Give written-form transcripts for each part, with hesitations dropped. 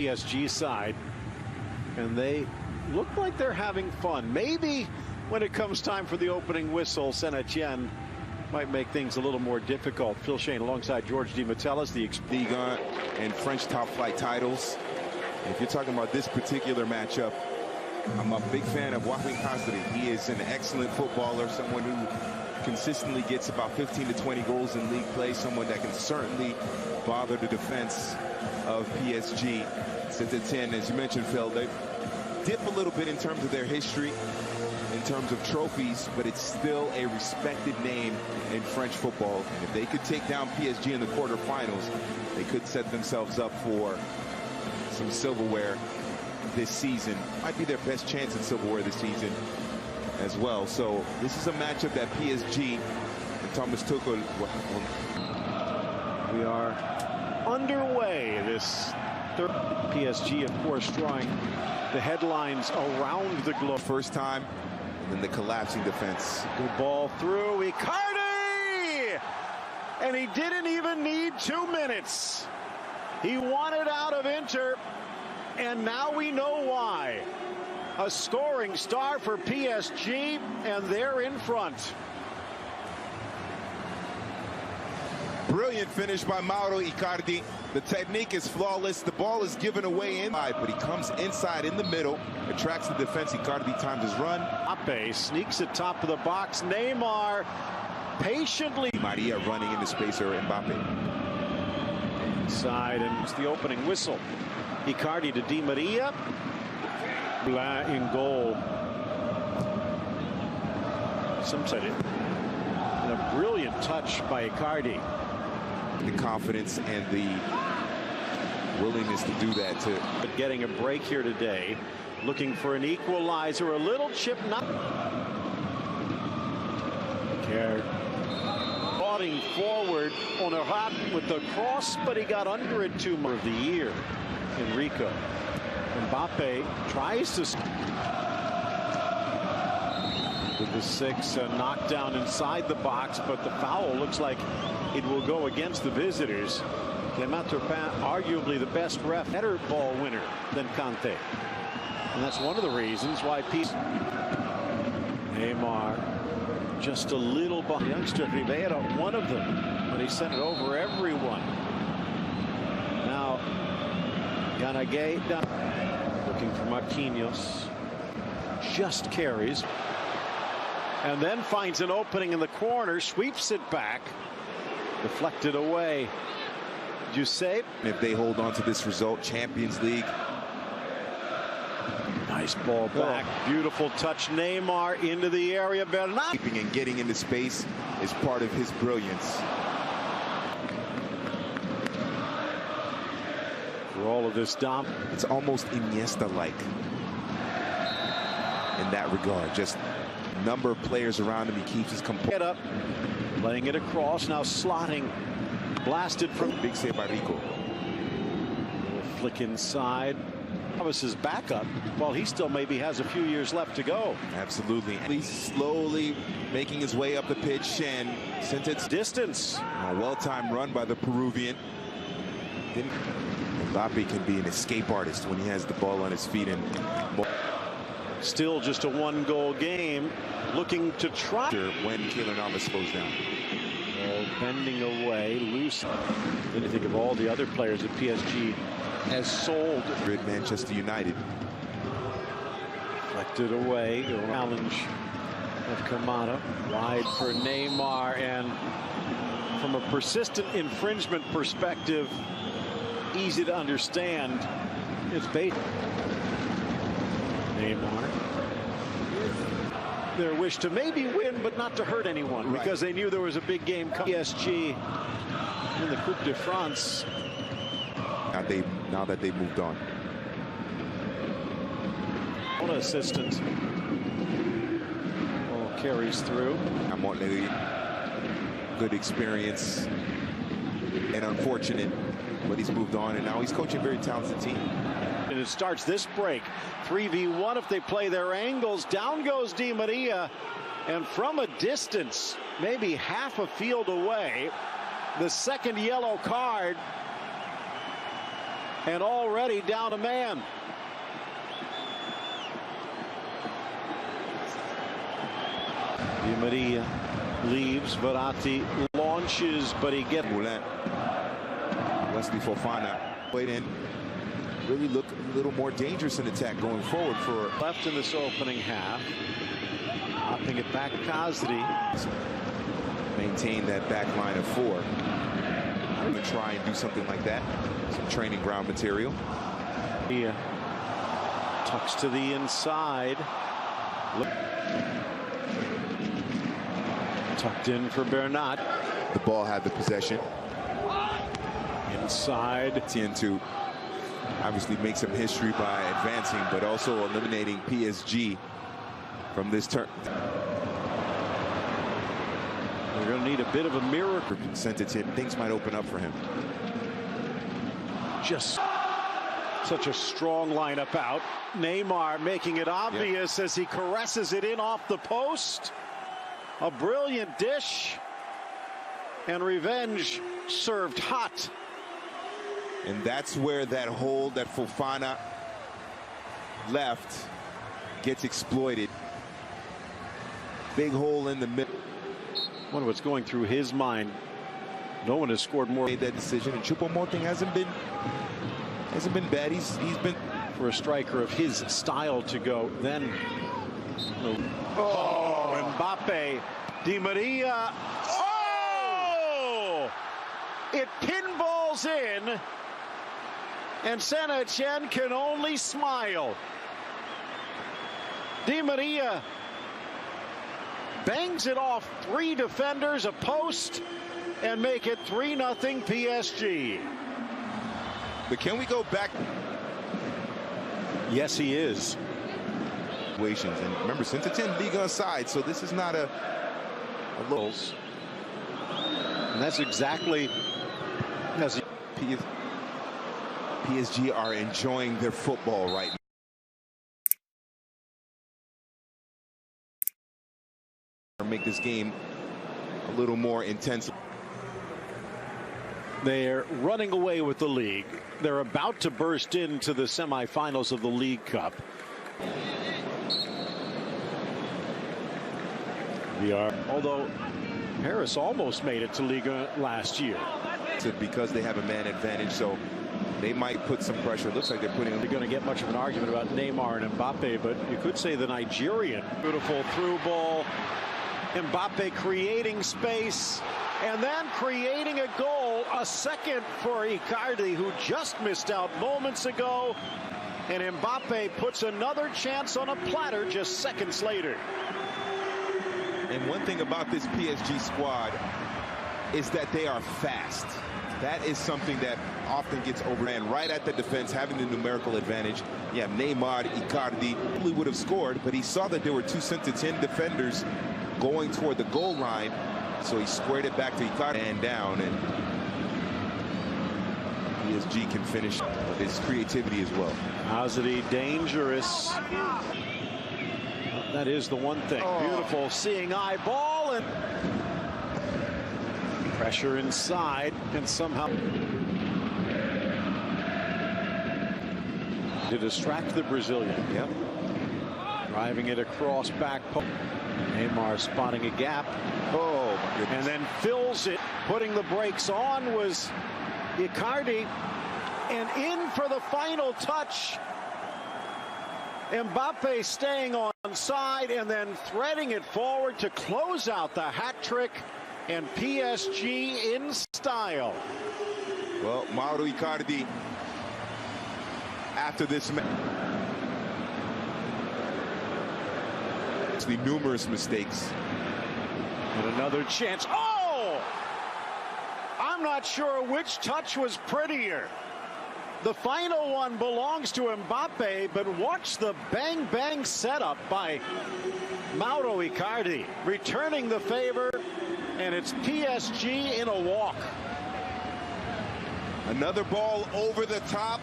PSG side, and they look like they're having fun. Maybe when it comes time for the opening whistle, St Entienne might make things a little more difficult. Phil Shane alongside George Di Metellus, the Ligue 1 and French top flight titles. If you're talking about this particular matchup, I'm a big fan of Joaquin Castri. He is an excellent footballer, someone who consistently gets about 15 to 20 goals in league play, someone that can certainly bother the defense of PSG. St Entienne, as you mentioned, Phil, they dip a little bit in terms of their history, in terms of trophies, but it's still a respected name in French football. If they could take down PSG in the quarterfinals, they could set themselves up for some silverware this season. Might be their best chance at silverware this season as well. So this is a matchup that PSG and Thomas Tuchel. We are underway. This third PSG, of course, drawing the headlines around the globe. First time, and then the collapsing defense. Good ball through Icardi, and he didn't even need 2 minutes. He wanted out of Inter, and now we know why. A scoring star for PSG, and they're in front. Brilliant finish by Mauro Icardi. The technique is flawless. The ball is given away inside, but he comes inside in the middle, attracts the defense. Icardi times his run. Mbappe sneaks at top of the box. Neymar patiently. Maria running into space, or Mbappe. Inside, and it's the opening whistle. Icardi to Di Maria. Blah in goal. Some said it. And a brilliant touch by Icardi. The confidence and the willingness to do that too. But getting a break here today, looking for an equalizer, a little chip not. Care. Plodding forward on a hot with the cross, but he got under it too much of the year. Enrico. Mbappe tries to. With the 6 knockdown inside the box, but the foul looks like it will go against the visitors. Clement Turpin, arguably the best ref, better ball winner than Kanté. And that's one of the reasons why Neymar just a little behind. Youngster Rivera, one of them, but he sent it over everyone. Now, Jana looking for Marquinhos. Just carries. And then finds an opening in the corner, sweeps it back, deflected away. Giuseppe. If they hold on to this result, Champions League. Nice ball back, beautiful touch. Neymar into the area. Bernat. Keeping and getting into space is part of his brilliance. For all of this it's almost Iniesta-like in that regard. Just number of players around him. He keeps his composure. Get up, laying it across, now slotting, blasted from. Big save by Rico. Flick inside. Thomas's backup, while he still maybe has a few years left to go. Absolutely. He's slowly making his way up the pitch, and since it's distance, a well-timed run by the Peruvian. Mbappe can be an escape artist when he has the ball on his feet. And still just a 1-goal game, looking to try. When Keylor Navas slows down. Bending away, loose. Then you think of all the other players that PSG has sold. Manchester United. Deflected away. Challenge of Kamada. Wide for Neymar. And from a persistent infringement perspective, easy to understand. It's bait. Neymar. Their wish to maybe win, but not to hurt anyone, because they knew there was a big game coming. PSG in the Coupe de France. Now that they moved on. Assistant. Ball carries through. Good experience and unfortunate, but he's moved on, and now he's coaching a very talented team. And it starts this break. 3v1 if they play their angles. Down goes Di Maria, and from a distance, maybe half a field away, the second yellow card. and already down a man. Di Maria leaves. Verratti launches, but he gets Moulin. Wesley Fofana played in. Really look a little more dangerous in attack going forward for left in this opening half. Hopping it back, Kazri. Maintain that back line of four. I'm going to try and do something like that. Some training ground material. He tucks to the inside. Tucked in for Bernat. The ball had the possession. Inside. Entienne to obviously make some history by advancing, but also eliminating PSG from this turn. We're going to need a bit of a miracle. St Entienne, things might open up for him. Just such a strong lineup out. Neymar making it obvious as he caresses it in off the post. A brilliant dish. And revenge served hot. And that's where that hole that Fofana left gets exploited. Big hole in the middle. Wonder what's going through his mind. No one has scored more. Made that decision, and Choupo-Moting hasn't been bad. He's been for a striker of his style to go. Then Mbappe, Di Maria. Oh! It pinballs in, and St Entienne can only smile. Di Maria bangs it off three defenders, a post, and make it 3-0 PSG. But can we go back? Yes, he is. And remember, St Entienne Liga side, so this is not a little. And that's exactly as PSG are enjoying their football right now. Make this game a little more intense. They're running away with the league. They're about to burst into the semifinals of the League Cup. Although Paris almost made it to Liga last year. Because they have a man advantage, so they might put some pressure. It looks like they're putting. They're going to get much of an argument about Neymar and Mbappe, but you could say the Nigerian. Beautiful through ball. Mbappe creating space and then creating a goal. A second for Icardi, who just missed out moments ago. And Mbappe puts another chance on a platter just seconds later. And one thing about this PSG squad is that they are fast. That is something that often gets overran right at the defense, having the numerical advantage. Yeah, Neymar, Icardi probably would have scored, but he saw that there were two St Entienne defenders going toward the goal line, so he squared it back to Icardi and down, and PSG can finish with his creativity as well. Hazard dangerous. That is the one thing. Beautiful seeing eye ball, and pressure inside, and somehow to distract the Brazilian. Yep. Driving it across back post. Neymar spotting a gap. Oh my goodness. And then fills it. Putting the brakes on was Icardi, and in for the final touch. Mbappe staying on side and then threading it forward to close out the hat trick, and PSG in style. Well, Mauro Icardi, after this match, numerous mistakes. And another chance. Oh! I'm not sure which touch was prettier. The final one belongs to Mbappe, but watch the bang-bang setup by Mauro Icardi, returning the favor, and it's PSG in a walk. Another ball over the top.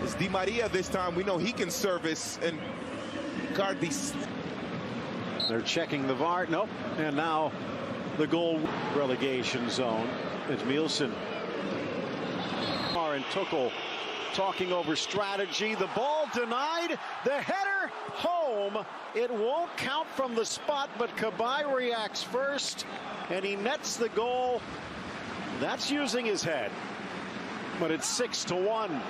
It's Di Maria this time. We know he can service, and Icardi. They're checking the VAR. Nope. And now the goal relegation zone. It's Mielsen. And Tuchel talking over strategy. The ball denied. The header home. It won't count from the spot, but Cabaye reacts first, and he nets the goal. That's using his head, but it's 6-1.